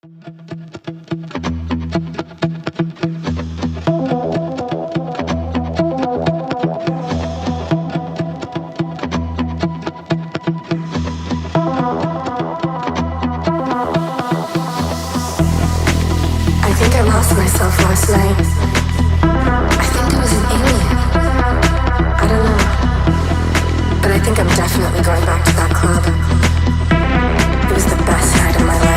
I think I lost myself last night. I think I was an alien. I don't know. But I think I'm definitely going back to that club. It was the best night of my life.